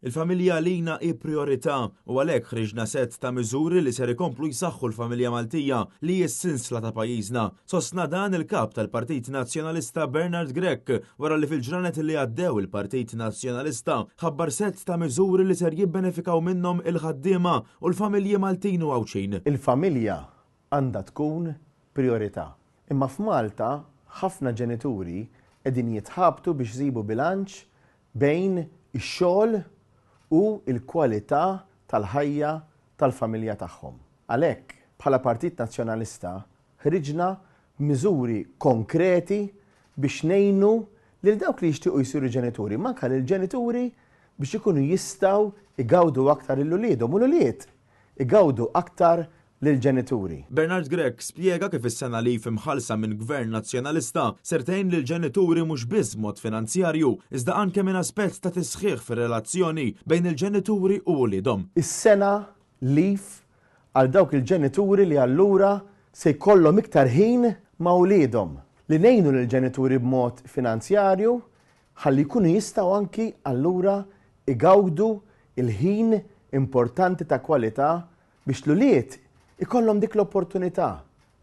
Il-familja lina hi priorità u għalhekk ħriġna set ta' miżuri li ser ikomplu jsaħħu l-familja Maltija li hi s-sinsla ta' pajjiżna. Sostna dan il-kap tal-Partit Nazzjonalista Bernard Grech wara li fil-ġranet li għaddew il-Partit Nazzjonalista ħabbar set ta' miżuri li ser jibbenefikaw minnhom il-ħaddiema u l-familji Maltin u Għawċin. Il-familja għandha tkun priorità. Imma f'Malta ħafna ġenituri qegħdin jitħabtu biex jsibu bilanċ bejn ix-xogħol u l-kwalità tal-ħajja tal-familja tagħhom. Għalhekk, bħala Partit Nazzjonalista, ħriġna miżuri konkreti biex ngħinu lil dawk li jixtiequ jsiru ġenituri, manka lil ġenituri biex ikunu jistgħu igawdu aktar il-uliedhom u l-ulied igawdu aktar lill-ġenituri. Bernard Grech spjega kif is-sena li imħallsa minn Gvern Nazzjonalista sertejn lill-ġenituri mhux biss mod finanzjarju, iżda anke minn aspett ta' tisħiħ fir-relazzjoni bejn il-ġenituri u wliedhom. Is-sena lif għal dawk il-ġenituri li allura se jkollhom iktar ħin ma' wliedhom li ngħinu lill-ġenituri b'mod finanzjarju ħalli jkunu jistgħu anki allura igawdu il-ħin importanti ta' kwalità biex l-ulied ikollhom dik l-opportunità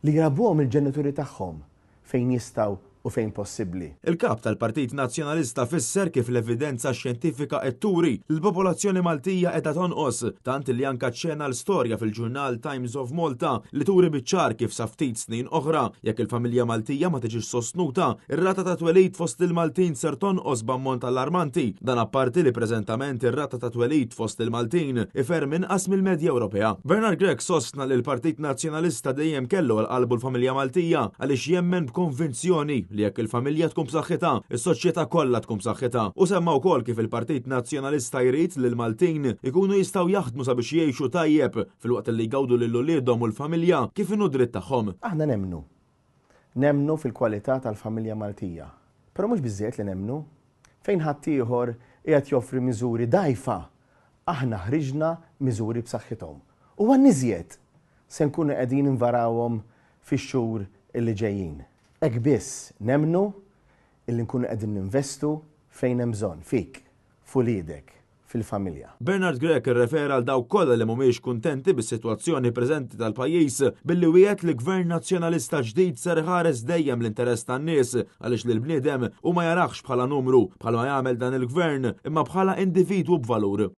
li jrabuhom il-ġenituri tagħhom fejn jistgħu u fejn possibbli. Il-kap tal-Partit Nazzjonalista fisser kif l-evidenza xjentifika qed turi l-popolazzjoni Maltija qiegħda tonqos, tant li anke ċċena l-storja fil-ġurnal Times of Malta li turi biċ-ċar kif sa ftit snin oħra jekk il-familja Maltija ma tiġix sostnuta, ir-rata ta' twelid fost il-Maltin ser tonqos b'ammont allarmanti, dan apparti li preżentament ir-rata ta' twelid fost il-Maltin iferm inqas mill-medja Ewropea. Bernard Grech sostna li l-Partit Nazzjonalista dejjem kellu l-qalbu l-familja Maltija għaliex jemmen b'konvinzjoni li jekk il-familja tkun b'saħħitha, is-soċjetà kollha tkun b'saħħitha. U semma wkoll kif il-Partit Nazzjonalista jrid li l-Maltin ikunu jistgħu jaħdmu sabiex jgħixu tajjeb filwaqt li jgawdu lil uliedhom u l-familja kif inhu dritt tagħhom. Aħna nemnu fil-kwalità tal-familja Maltija. Però mhux biżżejjed li nemnu fejn ħadd ieħor qiegħed joffri miżuri dgħajfa. Aħna ħriġna miżuri b'saħħithom. U għan-niżjed se nkunu qegħdin invarawhom fix-xhur illi ġejjin. Hekk biss nemnu illi nkunu qegħdin ninvestu fejn hemm bżonn fik, f'uliedek, fil-familja. Bernard Grech irrefera għal dawk kollha li mhumiex kuntenti bis-sitwazzjoni preżenti tal-pajjiż billi wieħed li Gvern Nazzjonalista ġdid ser ħares dejjem l-interess tan-nies għaliex lil bniedem u ma jaraħx bħala numru bħalma jagħmel dan il-gvern imma bħala individwu b'valur.